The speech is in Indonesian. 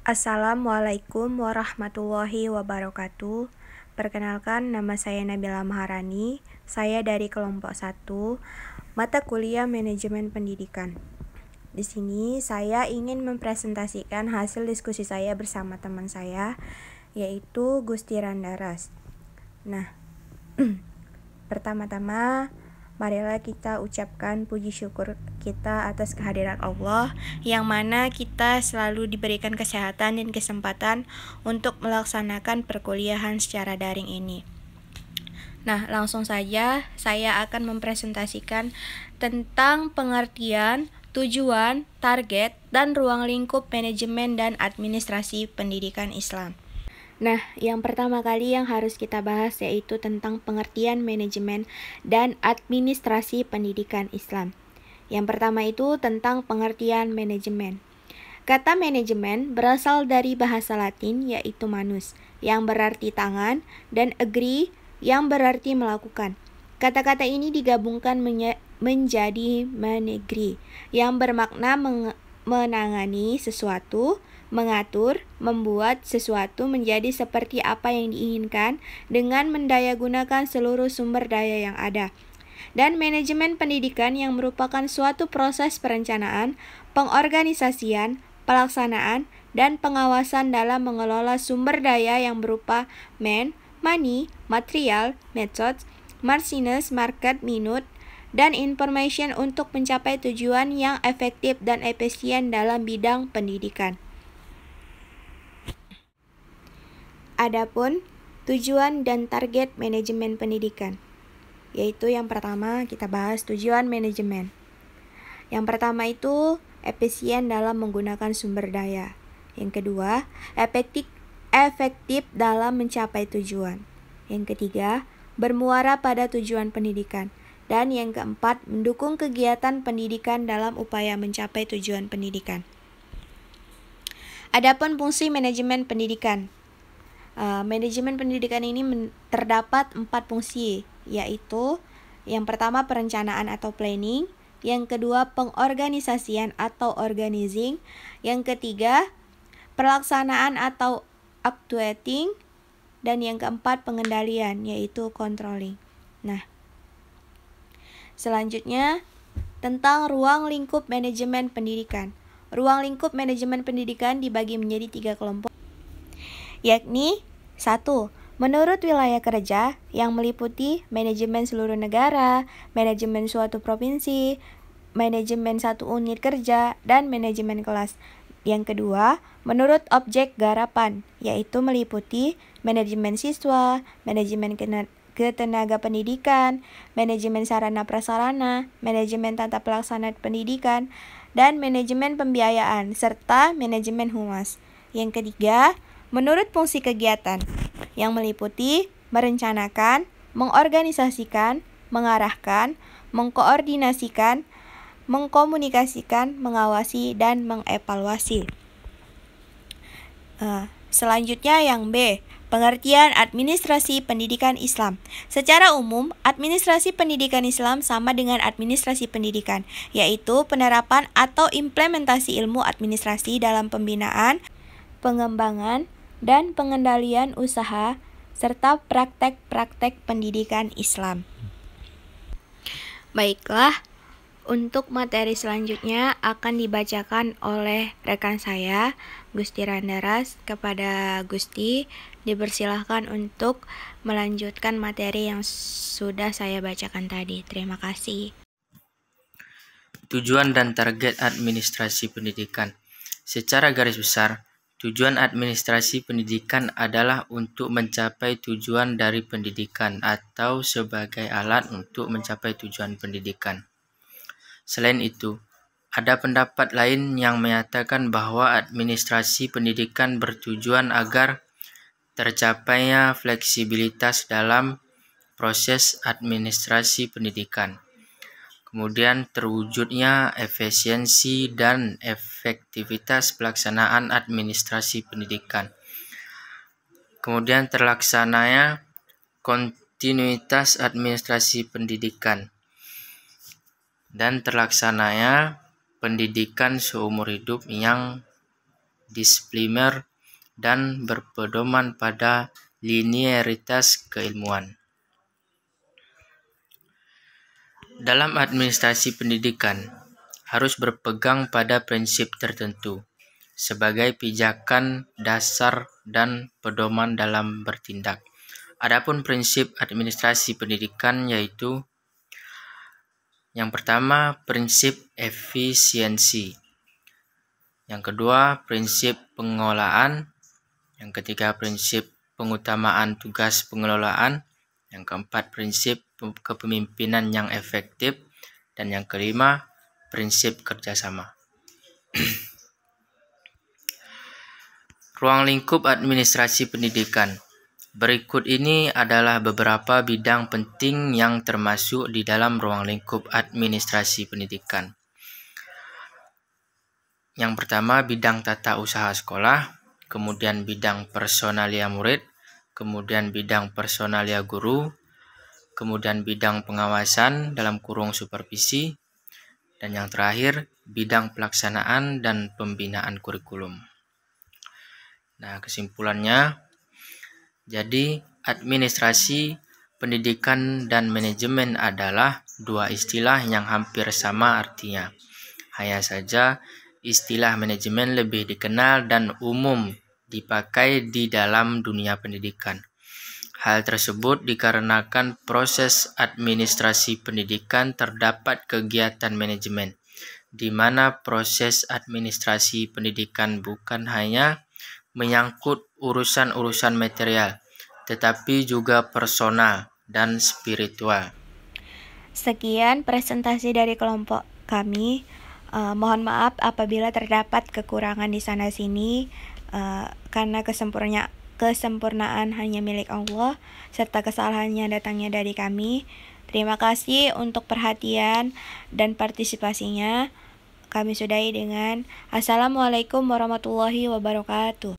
Assalamualaikum warahmatullahi wabarakatuh. Perkenalkan, nama saya Nabila Maharani. Saya dari kelompok 1, mata kuliah Manajemen Pendidikan. Di sini saya ingin mempresentasikan hasil diskusi saya bersama teman saya, yaitu Gusti Randaras. Nah, pertama-tama marilah kita ucapkan puji syukur kita atas kehadiran Allah, yang mana kita selalu diberikan kesehatan dan kesempatan untuk melaksanakan perkuliahan secara daring ini. Nah, langsung saja saya akan mempresentasikan tentang pengertian, tujuan, target, dan ruang lingkup manajemen dan administrasi pendidikan Islam. Nah, yang pertama kali yang harus kita bahas yaitu tentang pengertian manajemen dan administrasi pendidikan Islam. Yang pertama itu tentang pengertian manajemen. Kata manajemen berasal dari bahasa Latin yaitu manus, yang berarti tangan, dan agree, yang berarti melakukan. Kata-kata ini digabungkan menjadi managri, yang bermakna menangani sesuatu, mengatur, membuat sesuatu menjadi seperti apa yang diinginkan dengan mendayagunakan seluruh sumber daya yang ada. Dan manajemen pendidikan yang merupakan suatu proses perencanaan, pengorganisasian, pelaksanaan, dan pengawasan dalam mengelola sumber daya yang berupa money, material, methods, machines, market, minute, dan information untuk mencapai tujuan yang efektif dan efisien dalam bidang pendidikan. Adapun tujuan dan target manajemen pendidikan, yaitu yang pertama kita bahas tujuan manajemen. Yang pertama itu efisien dalam menggunakan sumber daya. Yang kedua, efektif dalam mencapai tujuan. Yang ketiga, bermuara pada tujuan pendidikan. Dan yang keempat, mendukung kegiatan pendidikan dalam upaya mencapai tujuan pendidikan. Adapun fungsi manajemen pendidikan. Manajemen pendidikan ini terdapat 4 fungsi, yaitu yang pertama perencanaan atau planning, yang kedua pengorganisasian atau organizing, yang ketiga pelaksanaan atau actuating, dan yang keempat pengendalian yaitu controlling. Nah, selanjutnya tentang ruang lingkup manajemen pendidikan. Ruang lingkup manajemen pendidikan dibagi menjadi 3 kelompok, yakni 1. Menurut wilayah kerja yang meliputi manajemen seluruh negara, manajemen suatu provinsi, manajemen satu unit kerja, dan manajemen kelas. Yang kedua, menurut objek garapan, yaitu meliputi manajemen siswa, manajemen ketenaga pendidikan, manajemen sarana prasarana, manajemen tata pelaksana pendidikan, dan manajemen pembiayaan, serta manajemen humas. Yang ketiga, menurut fungsi kegiatan, yang meliputi merencanakan, mengorganisasikan, mengarahkan, mengkoordinasikan, mengkomunikasikan, mengawasi, dan mengevaluasi. Selanjutnya yang B, pengertian administrasi pendidikan Islam. Secara umum, administrasi pendidikan Islam sama dengan administrasi pendidikan, yaitu penerapan atau implementasi ilmu administrasi dalam pembinaan, pengembangan, dan pengendalian usaha, serta praktek-praktek pendidikan Islam. Baiklah, untuk materi selanjutnya akan dibacakan oleh rekan saya, Gusti Randaras. Kepada Gusti, dipersilahkan untuk melanjutkan materi yang sudah saya bacakan tadi. Terima kasih. Tujuan dan target administrasi pendidikan. Secara garis besar, tujuan administrasi pendidikan adalah untuk mencapai tujuan dari pendidikan atau sebagai alat untuk mencapai tujuan pendidikan. Selain itu, ada pendapat lain yang menyatakan bahwa administrasi pendidikan bertujuan agar tercapainya fleksibilitas dalam proses administrasi pendidikan. Kemudian terwujudnya efisiensi dan efektivitas pelaksanaan administrasi pendidikan. Kemudian terlaksananya kontinuitas administrasi pendidikan. Dan terlaksananya pendidikan seumur hidup yang disipliner, dan berpedoman pada linearitas keilmuan. Dalam administrasi pendidikan, harus berpegang pada prinsip tertentu sebagai pijakan dasar dan pedoman dalam bertindak. Adapun prinsip administrasi pendidikan yaitu yang pertama, prinsip efisiensi. Yang kedua, prinsip pengolahan. Yang ketiga, prinsip pengutamaan tugas pengelolaan. Yang keempat, prinsip kepemimpinan yang efektif. Dan yang kelima, prinsip kerjasama. Ruang lingkup administrasi pendidikan. Berikut ini adalah beberapa bidang penting yang termasuk di dalam ruang lingkup administrasi pendidikan. Yang pertama, bidang tata usaha sekolah, kemudian bidang personalia murid, kemudian bidang personalia guru, kemudian bidang pengawasan dalam kurung supervisi, dan yang terakhir, bidang pelaksanaan dan pembinaan kurikulum. Nah, kesimpulannya, jadi administrasi pendidikan dan manajemen adalah dua istilah yang hampir sama artinya. Hanya saja istilah manajemen lebih dikenal dan umum dipakai di dalam dunia pendidikan. Hal tersebut dikarenakan proses administrasi pendidikan terdapat kegiatan manajemen, di mana proses administrasi pendidikan bukan hanya menyangkut urusan-urusan material, tetapi juga personal dan spiritual. Sekian presentasi dari kelompok kami. Mohon maaf apabila terdapat kekurangan di sana-sini, karena kesempurnaan hanya milik Allah, serta kesalahannya datangnya dari kami. Terima kasih untuk perhatian dan partisipasinya. Kami sudahi dengan Assalamualaikum warahmatullahi wabarakatuh.